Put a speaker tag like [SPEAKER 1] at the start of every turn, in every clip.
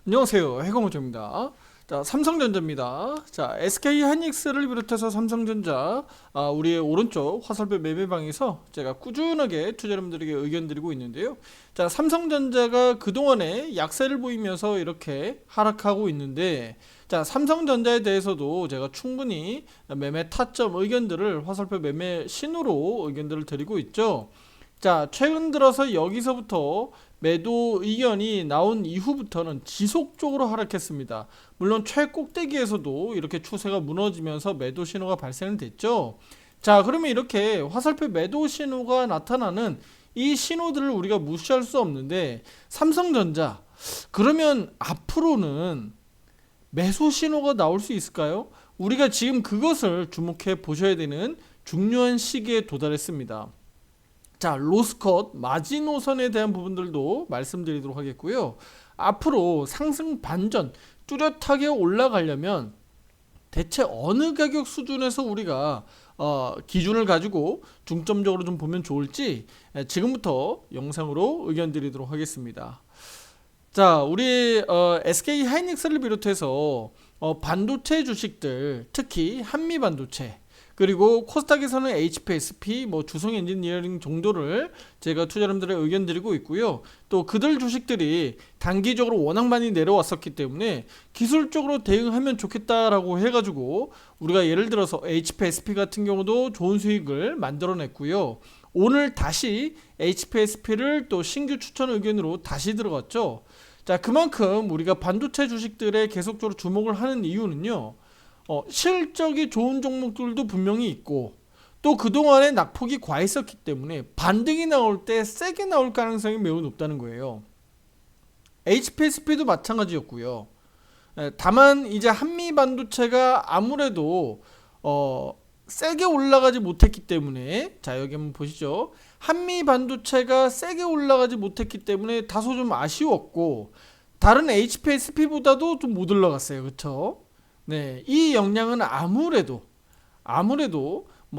[SPEAKER 1] 안녕하세요. 해공호조입니다. 자, 삼성전자입니다. 자, SK하이닉스를 비롯해서 삼성전자, 우리의 오른쪽 화살표 매매방에서 제가 꾸준하게 투자 여러분들에게 의견 드리고 있는데요. 자, 삼성전자가 그동안에 약세를 보이면서 이렇게 하락하고 있는데, 자, 삼성전자에 대해서도 제가 충분히 매매 타점 의견들을 화살표 매매 신호로 의견들을 드리고 있죠. 자, 최근 들어서 여기서부터 매도 의견이 나온 이후부터는 지속적으로 하락했습니다. 물론 최꼭대기에서도 이렇게 추세가 무너지면서 매도 신호가 발생은 됐죠. 자, 그러면 이렇게 화살표 매도 신호가 나타나는 이 신호들을 우리가 무시할 수 없는데, 삼성전자, 그러면 앞으로는 매수 신호가 나올 수 있을까요? 우리가 지금 그것을 주목해 보셔야 되는 중요한 시기에 도달했습니다. 자, 로스컷 마지노선에 대한 부분들도 말씀드리도록 하겠고요. 앞으로 상승 반전 뚜렷하게 올라가려면 대체 어느 가격 수준에서 우리가 기준을 가지고 중점적으로 좀 보면 좋을지 지금부터 영상으로 의견 드리도록 하겠습니다. 자, 우리 SK 하이닉스를 비롯해서 반도체 주식들, 특히 한미 반도체, 그리고 코스닥에서는 HPSP, 주성 엔지니어링 정도를 제가 투자자분들의 의견 드리고 있고요. 또 그들 주식들이 단기적으로 워낙 많이 내려왔었기 때문에 기술적으로 대응하면 좋겠다라고 해가지고 우리가 예를 들어서 HPSP 같은 경우도 좋은 수익을 만들어냈고요. 오늘 다시 HPSP를 또 신규 추천 의견으로 다시 들어갔죠. 자, 그만큼 우리가 반도체 주식들에 계속적으로 주목을 하는 이유는요. 실적이 좋은 종목들도 분명히 있고, 또 그동안에 낙폭이 과했었기 때문에 반등이 나올 때 세게 나올 가능성이 매우 높다는 거예요. HPSP도 마찬가지였고요. 다만 이제 한미 반도체가 아무래도 세게 올라가지 못했기 때문에, 자, 여기 한번 보시죠. 한미 반도체가 세게 올라가지 못했기 때문에 다소 좀 아쉬웠고, 다른 HPSP보다도 좀 못 올라갔어요. 그쵸? 네, 이 영향은 아무래도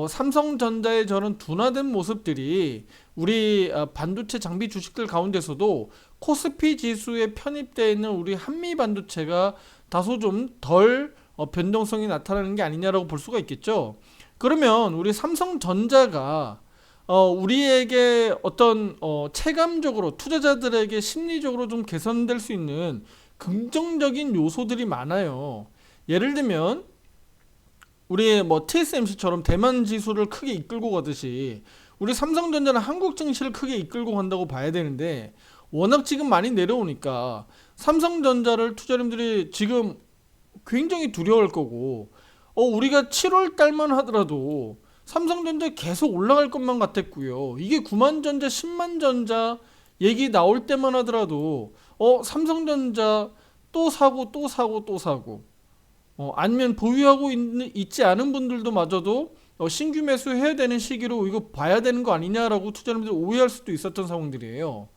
[SPEAKER 1] 삼성전자의 저런 둔화된 모습들이 우리 반도체 장비 주식들 가운데서도 코스피 지수에 편입되어 있는 우리 한미 반도체가 다소 좀 덜 변동성이 나타나는 게 아니냐라고 볼 수가 있겠죠. 그러면 우리 삼성전자가 우리에게 어떤 체감적으로 투자자들에게 심리적으로 좀 개선될 수 있는 긍정적인 요소들이 많아요. 예를 들면 우리 TSMC처럼 대만 지수를 크게 이끌고 가듯이 우리 삼성전자는 한국 증시를 크게 이끌고 간다고 봐야 되는데, 워낙 지금 많이 내려오니까 삼성전자를 투자자님들이 지금 굉장히 두려워할 거고, 우리가 7월 달만 하더라도 삼성전자 계속 올라갈 것만 같았고요. 이게 9만전자 10만전자 얘기 나올 때만 하더라도 삼성전자 또 사고 또 사고 또 사고, 아니면 보유하고 있지 않은 분들도 마저도 신규 매수해야 되는 시기로 이거 봐야 되는 거 아니냐라고 투자자분들이 오해할 수도 있었던 상황들이에요.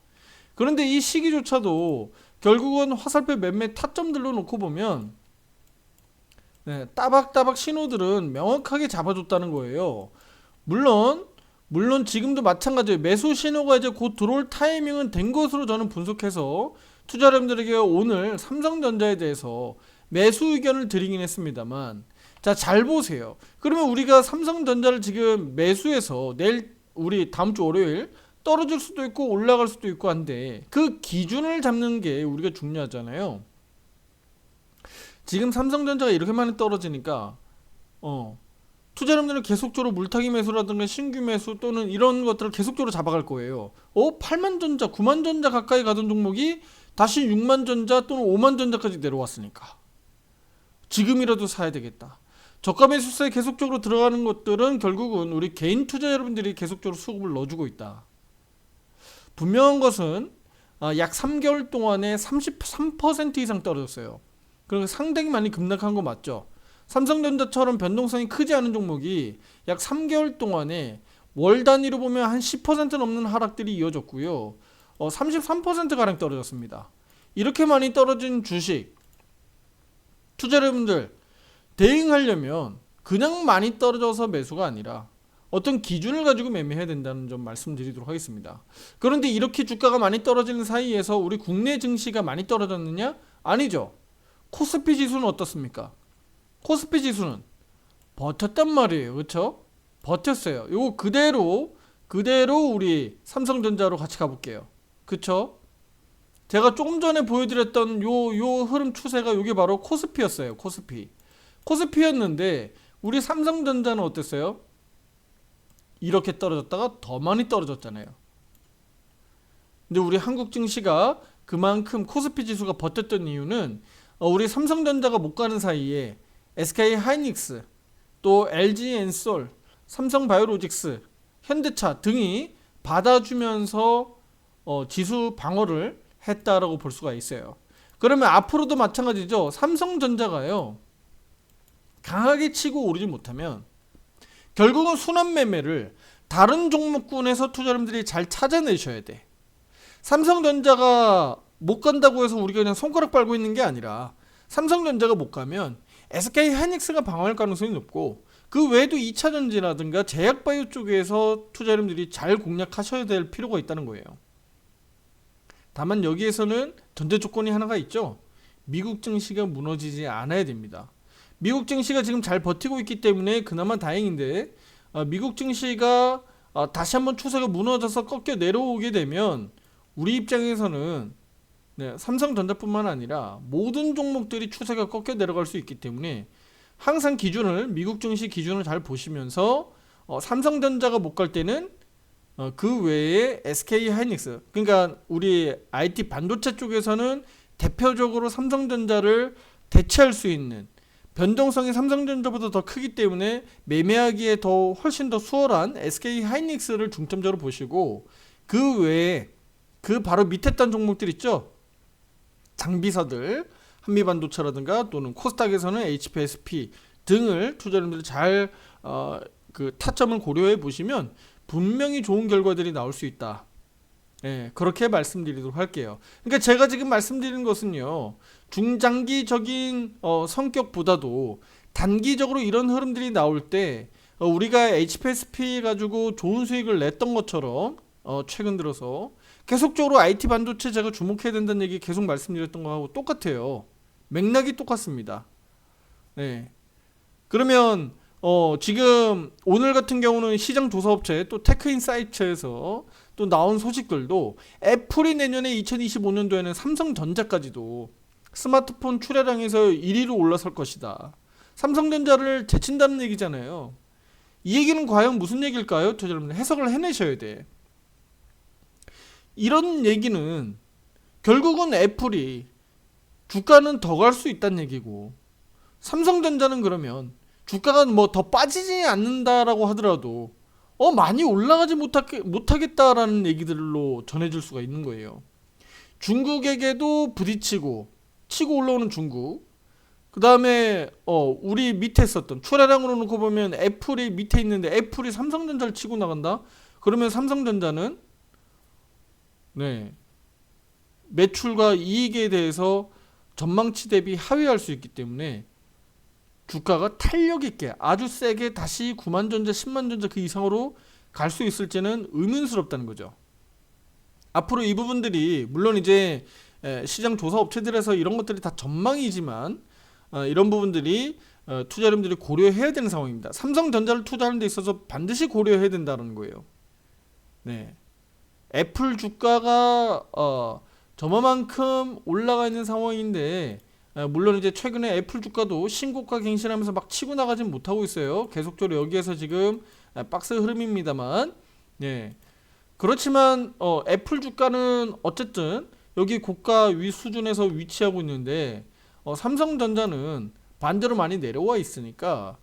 [SPEAKER 1] 그런데 이 시기조차도 결국은 화살표 매매 타점들로 놓고 보면, 네, 따박따박 신호들은 명확하게 잡아줬다는 거예요. 물론 지금도 마찬가지예요. 매수 신호가 이제 곧 들어올 타이밍은 된 것으로 저는 분석해서 투자자분들에게 오늘 삼성전자에 대해서 매수 의견을 드리긴 했습니다만, 자, 잘 보세요. 그러면 우리가 삼성전자를 지금 매수해서 내일 우리 다음 주 월요일 떨어질 수도 있고 올라갈 수도 있고 한데, 그 기준을 잡는 게 우리가 중요하잖아요. 지금 삼성전자가 이렇게 많이 떨어지니까 투자 여러분들은 계속적으로 물타기 매수라든가 신규 매수 또는 이런 것들을 계속적으로 잡아갈 거예요. 8만전자 9만전자 가까이 가던 종목이 다시 6만전자 또는 5만전자까지 내려왔으니까 지금이라도 사야 되겠다. 저가 매수세에 계속적으로 들어가는 것들은 결국은 우리 개인 투자 여러분들이 계속적으로 수급을 넣어주고 있다. 분명한 것은 약 3개월 동안에 33% 이상 떨어졌어요. 그리고 상당히 많이 급락한 거 맞죠? 삼성전자처럼 변동성이 크지 않은 종목이 약 3개월 동안에 월 단위로 보면 한 10% 넘는 하락들이 이어졌고요. 33%가량 떨어졌습니다. 이렇게 많이 떨어진 주식, 투자자분들 대응하려면 그냥 많이 떨어져서 매수가 아니라 어떤 기준을 가지고 매매해야 된다는 점 말씀드리도록 하겠습니다. 그런데 이렇게 주가가 많이 떨어지는 사이에서 우리 국내 증시가 많이 떨어졌느냐? 아니죠. 코스피 지수는 어떻습니까? 코스피 지수는 버텼단 말이에요. 그쵸? 버텼어요. 요거 그대로 우리 삼성전자로 같이 가볼게요. 그쵸? 제가 조금 전에 보여드렸던 요 흐름 추세가 요게 바로 코스피였어요. 코스피였는데 우리 삼성전자는 어땠어요? 이렇게 떨어졌다가 더 많이 떨어졌잖아요. 근데 우리 한국 증시가 그만큼 코스피 지수가 버텼던 이유는 우리 삼성전자가 못 가는 사이에 SK 하이닉스, 또 LG 엔솔, 삼성바이오로직스, 현대차 등이 받아주면서 지수 방어를 했다라고 볼 수가 있어요. 그러면 앞으로도 마찬가지죠. 삼성전자가요, 강하게 치고 오르지 못하면 결국은 순환매매를 다른 종목군에서 투자자분들이 잘 찾아내셔야 돼. 삼성전자가 못 간다고 해서 우리가 그냥 손가락 빨고 있는 게 아니라 삼성전자가 못 가면 SK 하이닉스가 방어할 가능성이 높고, 그 외에도 2차전지라든가 제약바이오 쪽에서 투자자분들이 잘 공략하셔야 될 필요가 있다는 거예요. 다만 여기에서는 전제 조건이 하나가 있죠. 미국 증시가 무너지지 않아야 됩니다. 미국 증시가 지금 잘 버티고 있기 때문에 그나마 다행인데, 미국 증시가 다시 한번 추세가 무너져서 꺾여 내려오게 되면 우리 입장에서는 삼성전자뿐만 아니라 모든 종목들이 추세가 꺾여 내려갈 수 있기 때문에 항상 미국 증시 기준을 잘 보시면서 삼성전자가 못 갈 때는 그 외에 SK 하이닉스, 그러니까 우리 IT 반도체 쪽에서는 대표적으로 삼성전자를 대체할 수 있는 변동성이 삼성전자보다 더 크기 때문에 매매하기에 훨씬 더 수월한 SK 하이닉스를 중점적으로 보시고, 그 외에 그 바로 밑에 단 종목들 있죠. 장비사들, 한미반도체라든가 또는 코스닥에서는 HPSP 등을 투자자분들이 잘 그 타점을 고려해 보시면 분명히 좋은 결과들이 나올 수 있다. 그렇게 말씀드리도록 할게요. 그러니까 제가 지금 말씀드리는 것은요, 중장기적인 성격보다도 단기적으로 이런 흐름들이 나올 때 우리가 HPSP 가지고 좋은 수익을 냈던 것처럼 최근 들어서 계속적으로 IT 반도체 제가 주목해야 된다는 얘기 계속 말씀드렸던 거하고 똑같아요. 맥락이 똑같습니다. 그러면 지금 오늘 같은 경우는 시장 조사업체 또 테크인사이트에서 또 나온 소식들도 애플이 내년에 2025년도에는 삼성전자까지도 스마트폰 출하량에서 1위로 올라설 것이다. 삼성전자를 제친다는 얘기잖아요. 이 얘기는 과연 무슨 얘기일까요? 여러분들 해석을 해내셔야 돼. 이런 얘기는 결국은 애플이 주가는 더 갈 수 있다는 얘기고, 삼성전자는 그러면 주가가 뭐 더 빠지지 않는다라고 하더라도 많이 올라가지 못하겠다라는 얘기들로 전해질 수가 있는 거예요. 중국에게도 부딪히고 치고 올라오는 중국, 그 다음에 우리 밑에 있었던 출하량으로 놓고 보면 애플이 밑에 있는데 애플이 삼성전자를 치고 나간다? 그러면 삼성전자는 매출과 이익에 대해서 전망치 대비 하회할 수 있기 때문에 주가가 탄력 있게 아주 세게 다시 9만전자 10만전자 그 이상으로 갈 수 있을지는 의문스럽다는 거죠. 앞으로 이 부분들이 물론 이제 시장 조사 업체들에서 이런 것들이 다 전망이지만 이런 부분들이 투자자분들이 고려해야 되는 상황입니다. 삼성전자를 투자하는 데 있어서 반드시 고려해야 된다는 거예요. 애플 주가가 저만큼 올라가 있는 상황인데, 물론 이제 최근에 애플 주가도 신고가 갱신하면서 막 치고 나가진 못하고 있어요. 계속적으로 여기에서 지금 박스 흐름입니다만, 그렇지만 애플 주가는 어쨌든 여기 고가 위 수준에서 위치하고 있는데, 삼성전자는 반대로 많이 내려와 있으니까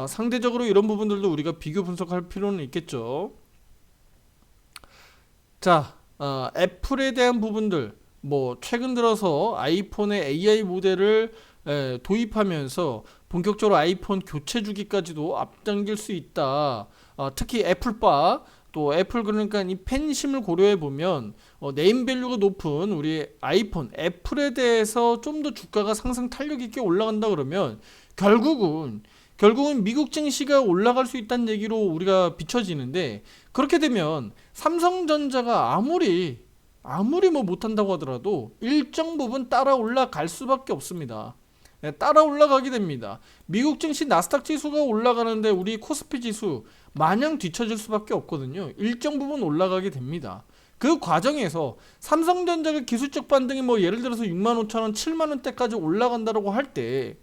[SPEAKER 1] 상대적으로 이런 부분들도 우리가 비교 분석할 필요는 있겠죠. 자, 애플에 대한 부분들, 뭐 최근 들어서 아이폰의 AI 모델을 도입하면서 본격적으로 아이폰 교체 주기까지도 앞당길 수 있다. 특히 애플바, 또 애플, 그러니까 이 팬심을 고려해 보면 네임밸류가 높은 우리 아이폰, 애플에 대해서 좀 더 주가가 상승 탄력 있게 올라간다 그러면 결국은 미국 증시가 올라갈 수 있다는 얘기로 우리가 비춰지는데, 그렇게 되면 삼성전자가 아무리 아무리 뭐 못한다고 하더라도 일정 부분 따라 올라갈 수밖에 없습니다. 네, 따라 올라가게 됩니다. 미국 증시 나스닥 지수가 올라가는데 우리 코스피 지수 마냥 뒤처질 수밖에 없거든요. 일정 부분 올라가게 됩니다. 그 과정에서 삼성전자가 기술적 반등이 뭐 예를 들어서 65,000원, 7만원대까지 올라간다고 할 때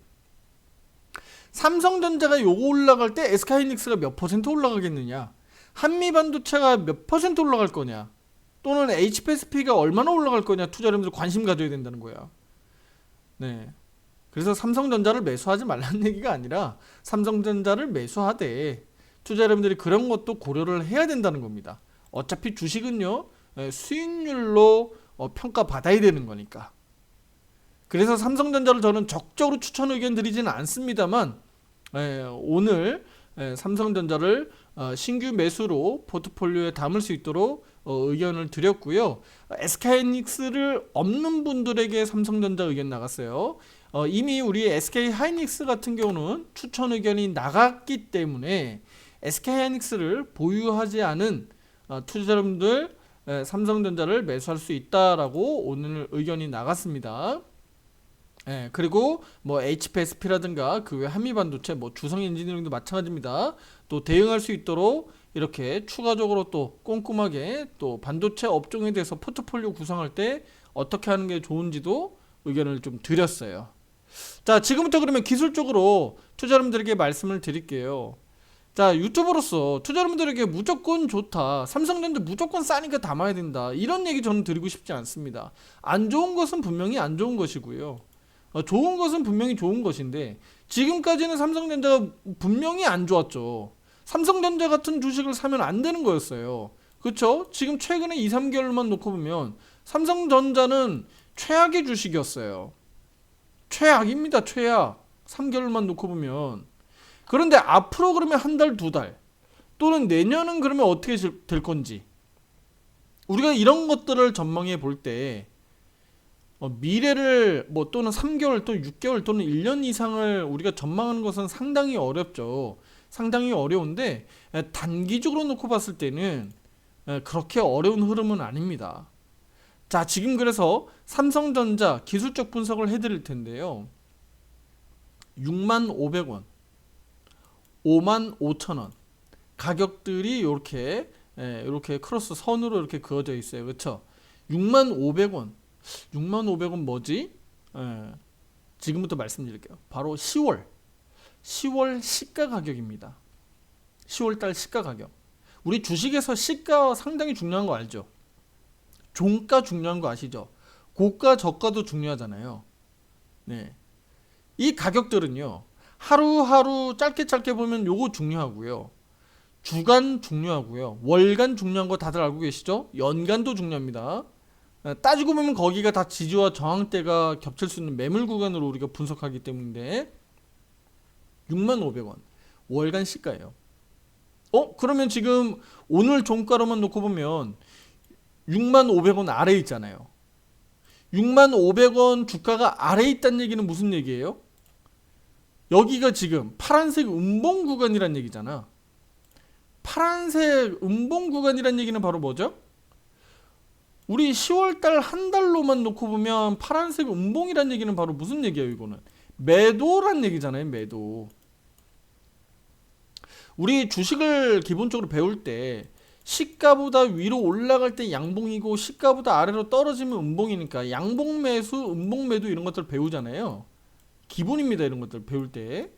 [SPEAKER 1] 삼성전자가 요거 올라갈 때 SK하이닉스가 몇 퍼센트 올라가겠느냐, 한미반도체가 몇 퍼센트 올라갈 거냐, 또는 HPSP가 얼마나 올라갈 거냐, 투자자분들 관심 가져야 된다는 거야. 네. 그래서 삼성전자를 매수하지 말라는 얘기가 아니라 삼성전자를 매수하되 투자 여러분들이 그런 것도 고려를 해야 된다는 겁니다. 어차피 주식은요, 수익률로 평가받아야 되는 거니까. 그래서 삼성전자를 저는 적극적으로 추천 의견 드리지는 않습니다만, 오늘 삼성전자를 신규 매수로 포트폴리오에 담을 수 있도록 의견을 드렸고요. SK하이닉스를 없는 분들에게 삼성전자 의견 나갔어요. 이미 우리 SK하이닉스 같은 경우는 추천 의견이 나갔기 때문에 SK하이닉스를 보유하지 않은 투자자분들 삼성전자를 매수할 수 있다라고 오늘 의견이 나갔습니다. 그리고 뭐 HPSP라든가 그 외 한미반도체, 뭐 주성엔지니어링도 마찬가지입니다. 또 대응할 수 있도록 이렇게 추가적으로 또 꼼꼼하게 또 반도체 업종에 대해서 포트폴리오 구성할 때 어떻게 하는 게 좋은지도 의견을 좀 드렸어요. 자, 지금부터 그러면 기술적으로 투자 여러분들에게 말씀을 드릴게요. 자, 유튜버로서 투자 여러분들에게 무조건 좋다, 삼성전자 무조건 싸니까 담아야 된다, 이런 얘기 저는 드리고 싶지 않습니다. 안 좋은 것은 분명히 안 좋은 것이고요. 좋은 것은 분명히 좋은 것인데 지금까지는 삼성전자가 분명히 안 좋았죠. 삼성전자 같은 주식을 사면 안 되는 거였어요. 그쵸? 지금 최근에 2, 3개월만 놓고 보면 삼성전자는 최악의 주식이었어요. 최악입니다. 최악. 3개월만 놓고 보면. 그런데 앞으로 그러면 한 달, 두 달 또는 내년은 그러면 어떻게 될 건지, 우리가 이런 것들을 전망해 볼 때 미래를 뭐 또는 3개월 또는 6개월 또는 1년 이상을 우리가 전망하는 것은 상당히 어렵죠. 상당히 어려운데 단기적으로 놓고 봤을 때는 그렇게 어려운 흐름은 아닙니다. 자, 지금 그래서 삼성전자 기술적 분석을 해드릴 텐데요. 65,000원, 55,000원 가격들이 이렇게 크로스 선으로 이렇게 그어져 있어요. 그렇죠? 65,000원, 65,000원 뭐지? 지금부터 말씀드릴게요. 바로 10월 시가 가격입니다. 10월달 시가 가격. 우리 주식에서 시가 상당히 중요한 거 알죠? 종가 중요한 거 아시죠? 고가 저가도 중요하잖아요. 네. 이 가격들은요, 하루하루 짧게 보면 요거 중요하고요, 주간 중요하고요, 월간 중요한 거 다들 알고 계시죠? 연간도 중요합니다. 따지고 보면 거기가 다 지지와 저항대가 겹칠 수 있는 매물 구간으로 우리가 분석하기 때문인데 65,000원 월간 시가예요. 그러면 지금 오늘 종가로만 놓고 보면 65,000원 아래에 있잖아요. 65,000원 주가가 아래에 있다는 얘기는 무슨 얘기예요? 여기가 지금 파란색 음봉 구간이란 얘기잖아. 파란색 음봉 구간이란 얘기는 바로 뭐죠? 우리 10월달 한 달로만 놓고 보면 파란색 음봉이란 얘기는 바로 무슨 얘기예요? 이거는 매도란 얘기잖아요. 매도. 우리 주식을 기본적으로 배울 때 시가보다 위로 올라갈 때 양봉이고 시가보다 아래로 떨어지면 음봉이니까 양봉 매수, 음봉 매도 이런 것들 배우잖아요. 기본입니다. 이런 것들 배울 때.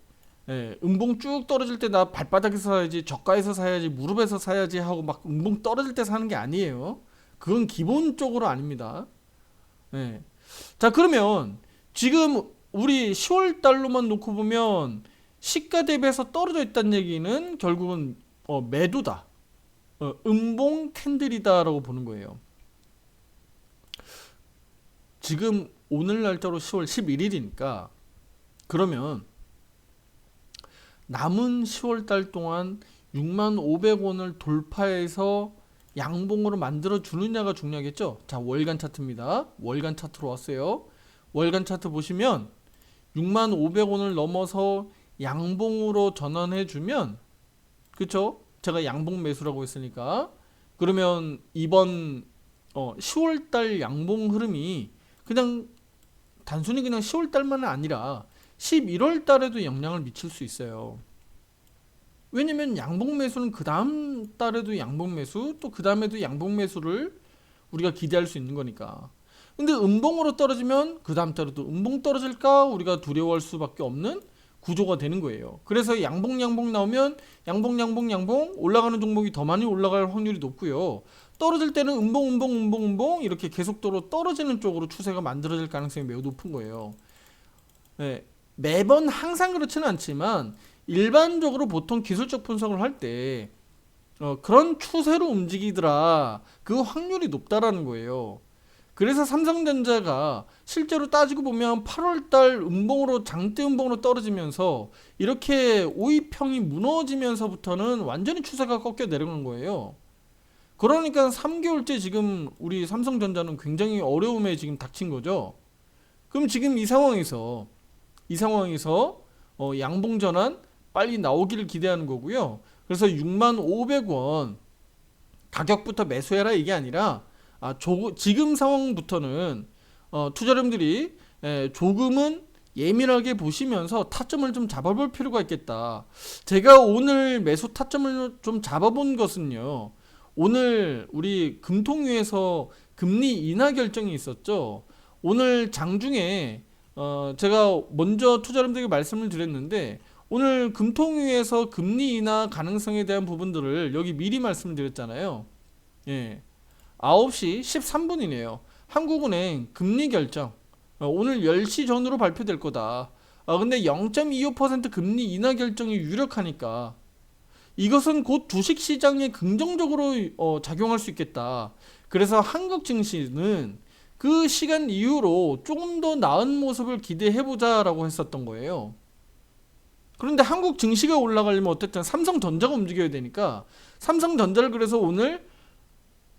[SPEAKER 1] 음봉 쭉 떨어질 때 나 발바닥에서 사야지, 저가에서 사야지, 무릎에서 사야지 하고 막 음봉 떨어질 때 사는 게 아니에요. 그건 기본적으로 아닙니다. 자, 그러면 지금 우리 10월 달로만 놓고 보면 시가 대비해서 떨어져 있다는 얘기는 결국은 매도다. 음봉 캔들이다라고 보는 거예요. 지금 오늘 날짜로 10월 11일이니까 그러면 남은 10월 달 동안 65,000원을 돌파해서 양봉으로 만들어 주느냐가 중요하겠죠. 자, 월간 차트입니다. 월간 차트로 왔어요. 월간 차트 보시면 65,000원을 넘어서 양봉으로 전환해 주면, 그쵸? 제가 양봉 매수라고 했으니까, 그러면 이번 10월달 양봉 흐름이 그냥 단순히 그냥 10월달만은 아니라 11월달에도 영향을 미칠 수 있어요. 왜냐면 양봉 매수는 그 다음 달에도 양봉 매수, 또 그 다음에도 양봉 매수를 우리가 기대할 수 있는 거니까. 근데 음봉으로 떨어지면 그 다음 달에도 음봉 떨어질까 우리가 두려워할 수밖에 없는 구조가 되는 거예요. 그래서 양봉 나오면 양봉 올라가는 종목이 더 많이 올라갈 확률이 높고요. 떨어질 때는 음봉 이렇게 계속적으로 떨어지는 쪽으로 추세가 만들어질 가능성이 매우 높은 거예요. 네, 매번 항상 그렇지는 않지만 일반적으로 보통 기술적 분석을 할 때 그런 추세로 움직이더라, 그 확률이 높다라는 거예요. 그래서 삼성전자가 실제로 따지고 보면 8월달 음봉으로 장대 음봉으로 떨어지면서 이렇게 오이평이 무너지면서부터는 완전히 추세가 꺾여 내려간 거예요. 그러니까 3개월째 지금 우리 삼성전자는 굉장히 어려움에 지금 닥친 거죠. 그럼 지금 이 상황에서 양봉 전환 빨리 나오기를 기대하는 거고요. 그래서 65,500원 가격부터 매수해라 이게 아니라 지금 상황부터는 투자자분들이 조금은 예민하게 보시면서 타점을 좀 잡아볼 필요가 있겠다. 제가 오늘 매수 타점을 좀 잡아본 것은요, 오늘 우리 금통위에서 금리 인하 결정이 있었죠. 오늘 장중에 제가 먼저 투자자분들에게 말씀을 드렸는데, 오늘 금통위에서 금리 인하 가능성에 대한 부분들을 여기 미리 말씀드렸잖아요. 예. 9시 13분이네요. 한국은행 금리 결정. 오늘 10시 전후로 발표될 거다. 근데 0.25% 금리 인하 결정이 유력하니까 이것은 곧 주식시장에 긍정적으로 작용할 수 있겠다. 그래서 한국 증시는 그 시간 이후로 조금 더 나은 모습을 기대해보자라고 했었던 거예요. 그런데 한국 증시가 올라가려면 어쨌든 삼성전자가 움직여야 되니까 삼성전자를 그래서 오늘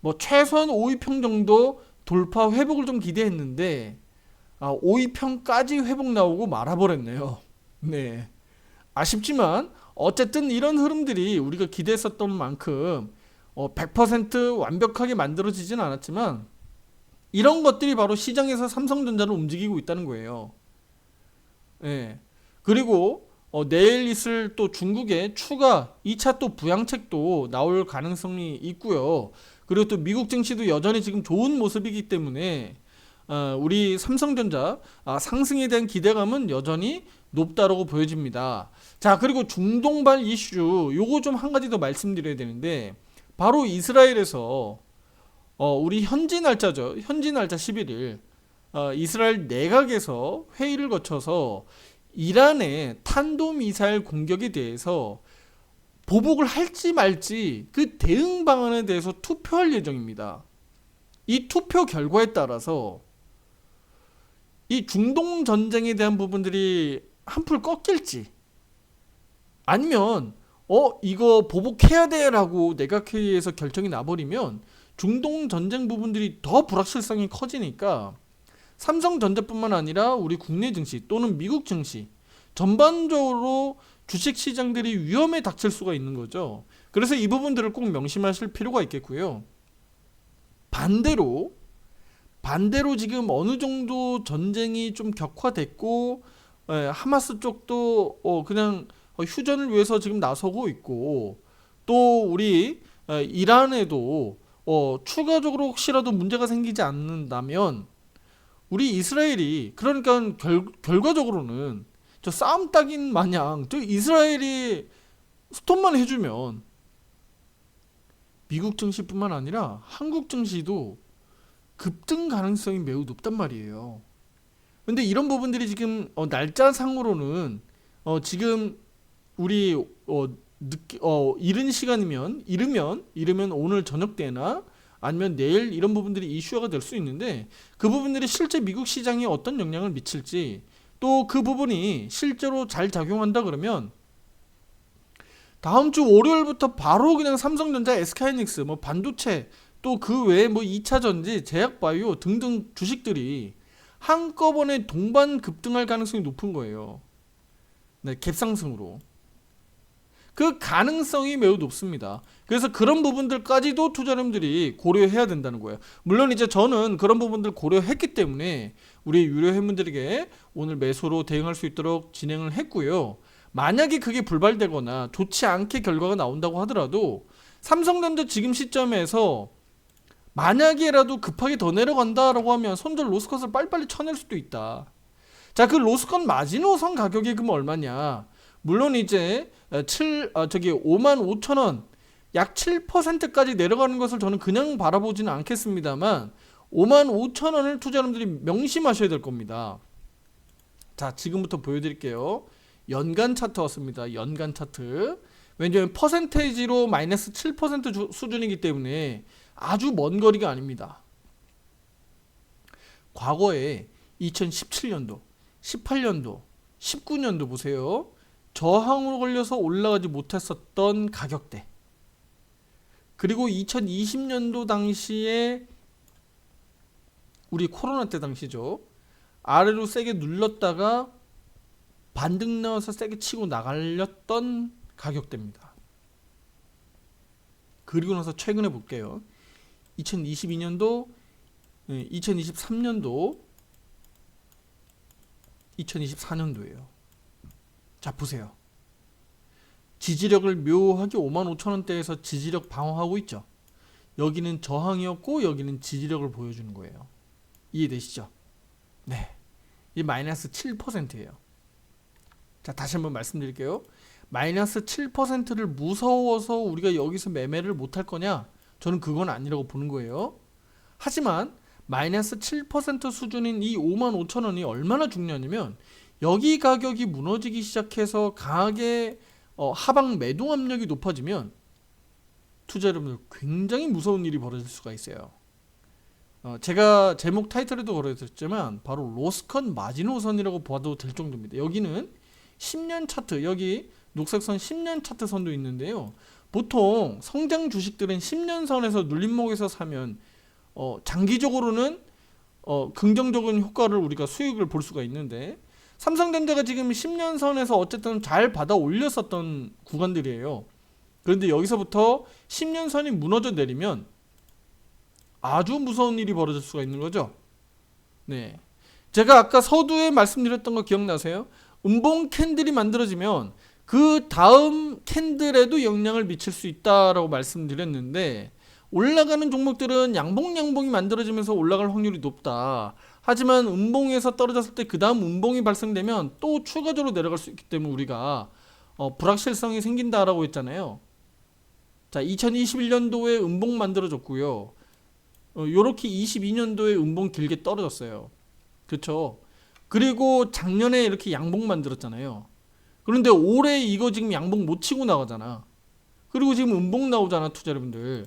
[SPEAKER 1] 뭐 최소한 5위평 정도 돌파 회복을 좀 기대했는데 5위평까지 회복 나오고 말아버렸네요. 네. 아쉽지만 어쨌든 이런 흐름들이 우리가 기대했었던 만큼 100% 완벽하게 만들어지진 않았지만 이런 것들이 바로 시장에서 삼성전자를 움직이고 있다는 거예요. 네. 그리고 내일 있을 또 중국의 추가 2차 또 부양책도 나올 가능성이 있고요. 그리고 또 미국 증시도 여전히 지금 좋은 모습이기 때문에 우리 삼성전자 상승에 대한 기대감은 여전히 높다라고 보여집니다. 자, 그리고 중동발 이슈 요거 좀 한 가지 더 말씀드려야 되는데, 바로 이스라엘에서 우리 현지 날짜죠. 현지 날짜 11일 이스라엘 내각에서 회의를 거쳐서 이란의 탄도미사일 공격에 대해서 보복을 할지 말지 그 대응 방안에 대해서 투표할 예정입니다. 이 투표 결과에 따라서 이 중동 전쟁에 대한 부분들이 한풀 꺾일지, 아니면 이거 보복해야 돼라고 내각회의에서 결정이 나버리면 중동 전쟁 부분들이 더 불확실성이 커지니까 삼성전자뿐만 아니라 우리 국내 증시 또는 미국 증시 전반적으로 주식 시장들이 위험에 닥칠 수가 있는 거죠. 그래서 이 부분들을 꼭 명심하실 필요가 있겠고요. 반대로 지금 어느 정도 전쟁이 좀 격화됐고 하마스 쪽도 그냥 휴전을 위해서 지금 나서고 있고, 또 우리 이란에도 추가적으로 혹시라도 문제가 생기지 않는다면 우리 이스라엘이, 그러니까 결과적으로는 저 싸움 따긴 마냥 저 이스라엘이 스톱만 해주면 미국 증시뿐만 아니라 한국 증시도 급등 가능성이 매우 높단 말이에요. 근데 이런 부분들이 지금 날짜상으로는 지금 우리 이른 시간이면 이르면 오늘 저녁 때나 아니면 내일 이런 부분들이 이슈화가 될 수 있는데, 그 부분들이 실제 미국 시장에 어떤 영향을 미칠지, 또 그 부분이 실제로 잘 작용한다 그러면 다음 주 월요일부터 바로 그냥 삼성전자, SK하이닉스, 뭐 반도체, 또 그 외에 뭐 2차 전지, 제약바이오 등등 주식들이 한꺼번에 동반 급등할 가능성이 높은 거예요. 네, 갭상승으로. 그 가능성이 매우 높습니다. 그래서 그런 부분들까지도 투자자님들이 고려해야 된다는 거예요. 물론 이제 저는 그런 부분들 고려했기 때문에 우리 유료 회원분들에게 오늘 매수로 대응할 수 있도록 진행을 했고요. 만약에 그게 불발되거나 좋지 않게 결과가 나온다고 하더라도 삼성전자 지금 시점에서 만약에라도 급하게 더 내려간다라고 하면 손절 로스컷을 빨리빨리 쳐낼 수도 있다. 자, 그 로스컷 마지노선 가격이 그럼 얼마냐? 물론 이제 55,000원 약 7%까지 내려가는 것을 저는 그냥 바라보지는 않겠습니다만 55,000원을 투자자분들이 명심하셔야 될 겁니다. 자, 지금부터 보여드릴게요. 연간 차트 왔습니다. 연간 차트. 왜냐하면 퍼센테이지로 마이너스 7% 수준이기 때문에 아주 먼 거리가 아닙니다. 과거에 2017년도, 18년도, 19년도 보세요. 저항으로 걸려서 올라가지 못했었던 가격대. 그리고 2020년도 당시에 우리 코로나 때 당시죠. 아래로 세게 눌렀다가 반등 나와서 세게 치고 나갈렸던 가격대입니다. 그리고 나서 최근에 볼게요. 2022년도, 2023년도, 2024년도예요. 자, 보세요. 지지력을 묘하게 55,000원대에서 지지력 방어하고 있죠. 여기는 저항이었고 여기는 지지력을 보여주는 거예요. 이해되시죠? 네. 이 마이너스 7%예요. 자, 다시 한번 말씀드릴게요. 마이너스 7%를 무서워서 우리가 여기서 매매를 못할 거냐? 저는 그건 아니라고 보는 거예요. 하지만 마이너스 7% 수준인 이 55,000원이 얼마나 중요하냐면 여기 가격이 무너지기 시작해서 강하게 하방 매도 압력이 높아지면 투자 여러분들 굉장히 무서운 일이 벌어질 수가 있어요. 제가 제목 타이틀에도 걸어드렸지만 바로 로스컷 마지노선이라고 봐도 될 정도입니다. 여기는 10년 차트, 여기 녹색선 10년 차트 선도 있는데요. 보통 성장 주식들은 10년 선에서 눌림목에서 사면 장기적으로는 긍정적인 효과를 우리가 수익을 볼 수가 있는데 삼성전자가 지금 10년 선에서 어쨌든 잘 받아 올렸었던 구간들이에요. 그런데 여기서부터 10년 선이 무너져 내리면 아주 무서운 일이 벌어질 수가 있는 거죠. 네, 제가 아까 서두에 말씀드렸던 거 기억나세요? 음봉 캔들이 만들어지면 그 다음 캔들에도 영향을 미칠 수 있다라고 말씀드렸는데 올라가는 종목들은 양봉이 만들어지면서 올라갈 확률이 높다. 하지만 음봉에서 떨어졌을 때 그 다음 음봉이 발생되면 또 추가적으로 내려갈 수 있기 때문에 우리가 불확실성이 생긴다라고 했잖아요. 자, 2021년도에 음봉 만들어졌고요. 요렇게 22년도에 음봉 길게 떨어졌어요. 그쵸? 그리고 작년에 이렇게 양봉 만들었잖아요. 그런데 올해 이거 지금 양봉 못 치고 나가잖아. 그리고 지금 음봉 나오잖아, 투자 여러분들.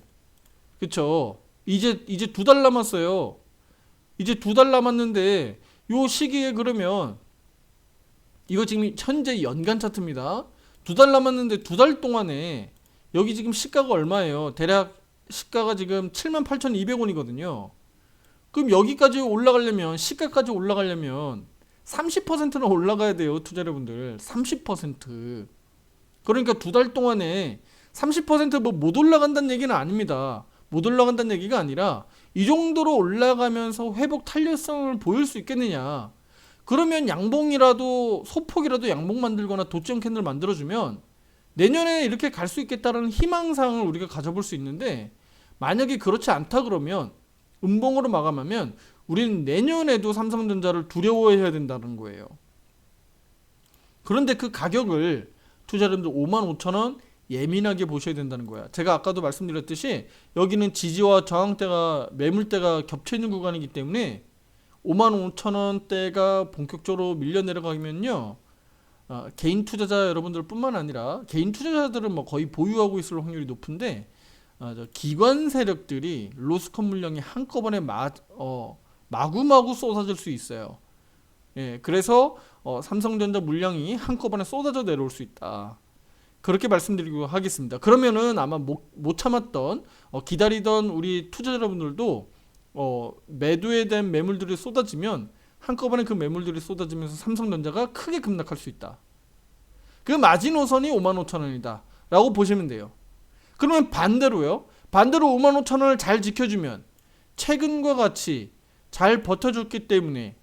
[SPEAKER 1] 그쵸? 이제 2달 남았어요. 이제 2달 남았는데 요 시기에 그러면 이거 지금 현재 연간 차트입니다. 2달 남았는데 2달 동안에 여기 지금 시가가 얼마예요? 대략 시가가 지금 78,200원이거든요. 그럼 여기까지 올라가려면 시가까지 올라가려면 30%는 올라가야 돼요, 투자 여러분들. 30%. 그러니까 2달 동안에 30% 뭐 못 올라간다는 얘기는 아닙니다. 못 올라간다는 얘기가 아니라 이 정도로 올라가면서 회복 탄력성을 보일 수 있겠느냐. 그러면 양봉이라도 소폭이라도 양봉 만들거나 도점 캔들 만들어주면 내년에 이렇게 갈 수 있겠다는 희망사항을 우리가 가져볼 수 있는데 만약에 그렇지 않다 그러면 음봉으로 마감하면 우리는 내년에도 삼성전자를 두려워해야 된다는 거예요. 그런데 그 가격을 투자자분들 55,000원 예민하게 보셔야 된다는 거야. 제가 아까도 말씀드렸듯이 여기는 지지와 저항대가 매물대가 겹쳐있는 구간이기 때문에 55,000원대가 본격적으로 밀려 내려가면요, 개인 투자자 여러분들 뿐만 아니라 개인 투자자들은 뭐 거의 보유하고 있을 확률이 높은데 기관 세력들이 로스컷 물량이 한꺼번에 마구마구 쏟아질 수 있어요. 예, 그래서 삼성전자 물량이 한꺼번에 쏟아져 내려올 수 있다. 그렇게 말씀드리고 하겠습니다. 그러면은 아마 못 참았던 기다리던 우리 투자자 여러분들도 매도에 대한 매물들이 쏟아지면 한꺼번에 그 매물들이 쏟아지면서 삼성전자가 크게 급락할 수 있다. 그 마지노선이 55,000원이다. 라고 보시면 돼요. 그러면 반대로요. 반대로 55,000원을 잘 지켜주면 최근과 같이 잘 버텨줬기 때문에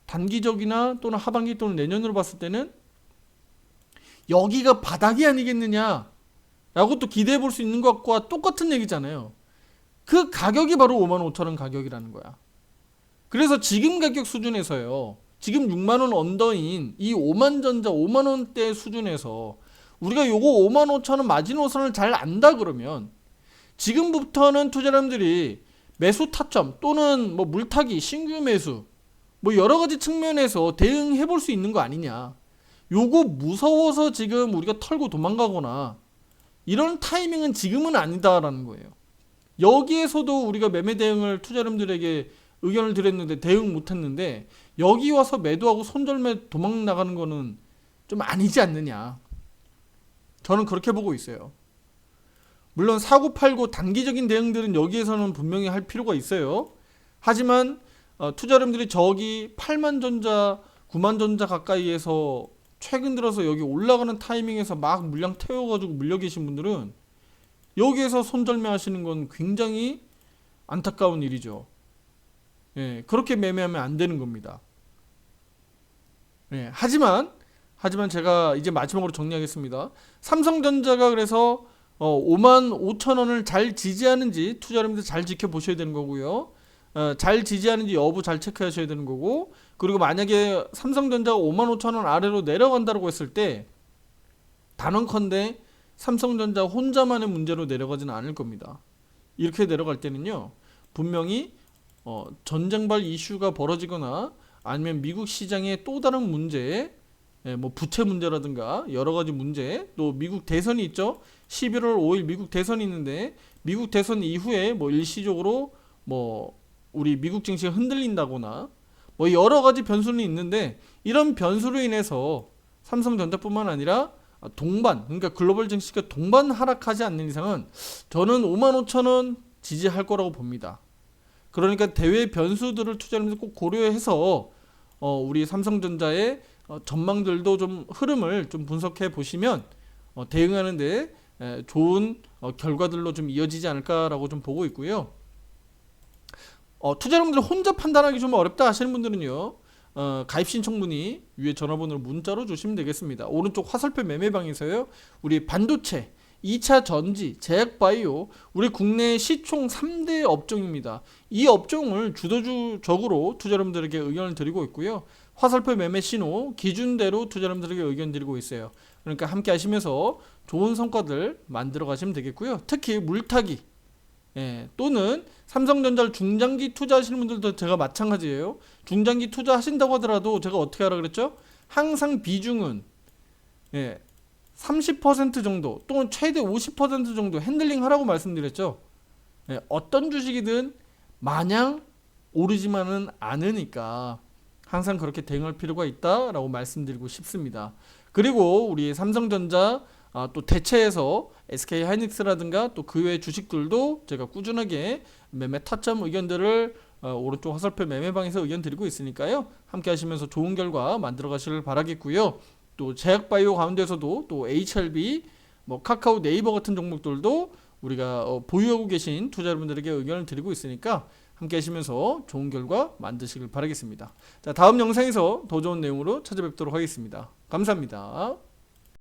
[SPEAKER 1] 단기적이나 또는 하반기 또는 내년으로 봤을 때는 여기가 바닥이 아니겠느냐 라고 또 기대해 볼 수 있는 것과 똑같은 얘기잖아요. 그 가격이 바로 55,000원 가격이라는 거야. 그래서 지금 가격 수준에서요, 지금 6만원 언더인 이 5만전자 5만원대 수준에서 우리가 요거 55,000원 마지노선을 잘 안다 그러면 지금부터는 투자자님들이 매수 타점 또는 뭐 물타기 신규 매수 뭐 여러가지 측면에서 대응해 볼 수 있는 거 아니냐. 요거 무서워서 지금 우리가 털고 도망가거나 이런 타이밍은 지금은 아니다라는 거예요. 여기에서도 우리가 매매 대응을 투자자님들에게 의견을 드렸는데 대응 못했는데 여기 와서 매도하고 손절매 도망 나가는 거는 좀 아니지 않느냐. 저는 그렇게 보고 있어요. 물론 사고 팔고 단기적인 대응들은 여기에서는 분명히 할 필요가 있어요. 하지만 투자자님들이 저기 8만전자 9만전자 가까이에서 최근 들어서 여기 올라가는 타이밍에서 막 물량 태워가지고 물려 계신 분들은 여기에서 손절매 하시는 건 굉장히 안타까운 일이죠. 예, 그렇게 매매하면 안 되는 겁니다. 예, 하지만 제가 이제 마지막으로 정리하겠습니다. 삼성전자가 그래서 55,000원을 잘 지지하는지 투자자님들 잘 지켜보셔야 되는 거고요. 잘 지지하는지 여부 잘 체크하셔야 되는 거고, 그리고 만약에 삼성전자가 55,000원 아래로 내려간다고 했을 때 단언컨대 삼성전자 혼자만의 문제로 내려가지는 않을 겁니다. 이렇게 내려갈 때는요, 분명히 전쟁발 이슈가 벌어지거나 아니면 미국 시장의 또 다른 문제, 뭐 부채 문제라든가 여러 가지 문제, 또 미국 대선이 있죠. 11월 5일 미국 대선이 있는데 미국 대선 이후에 뭐 일시적으로 뭐 우리 미국 증시가 흔들린다거나 뭐 여러 가지 변수는 있는데 이런 변수로 인해서 삼성전자뿐만 아니라 동반, 그러니까 글로벌 증시가 동반 하락하지 않는 이상은 저는 55,000원 지지할 거라고 봅니다. 그러니까 대외 변수들을 투자자님들 꼭 고려해서 우리 삼성전자의 전망들도 좀 흐름을 좀 분석해 보시면 대응하는데 좋은 결과들로 좀 이어지지 않을까라고 좀 보고 있고요. 투자자분들 혼자 판단하기 좀 어렵다 하시는 분들은요, 가입 신청 문의 위에 전화번호로 문자로 주시면 되겠습니다. 오른쪽 화살표 매매방에서요, 우리 반도체, 2차 전지, 제약바이오, 우리 국내 시총 3대 업종입니다. 이 업종을 주도적으로 투자자분들에게 의견을 드리고 있고요. 화살표 매매 신호 기준대로 투자자분들에게 의견 드리고 있어요. 그러니까 함께 하시면서 좋은 성과들 만들어 가시면 되겠고요. 특히 물타기, 또는 삼성전자를 중장기 투자하시는 분들도 제가 마찬가지예요. 중장기 투자하신다고 하더라도 제가 어떻게 하라 그랬죠? 항상 비중은 30% 정도 또는 최대 50% 정도 핸들링 하라고 말씀드렸죠. 어떤 주식이든 마냥 오르지만은 않으니까 항상 그렇게 대응할 필요가 있다라고 말씀드리고 싶습니다. 그리고 우리 삼성전자 또 대체해서 SK하이닉스라든가 또 그 외 주식들도 제가 꾸준하게 매매 타점 의견들을 오른쪽 화살표 매매방에서 의견 드리고 있으니까요. 함께 하시면서 좋은 결과 만들어 가시길 바라겠고요. 또 제약바이오 가운데서도 또 HLB, 뭐 카카오, 네이버 같은 종목들도 우리가 보유하고 계신 투자자분들에게 의견을 드리고 있으니까 함께 하시면서 좋은 결과 만드시길 바라겠습니다. 자, 다음 영상에서 더 좋은 내용으로 찾아뵙도록 하겠습니다. 감사합니다.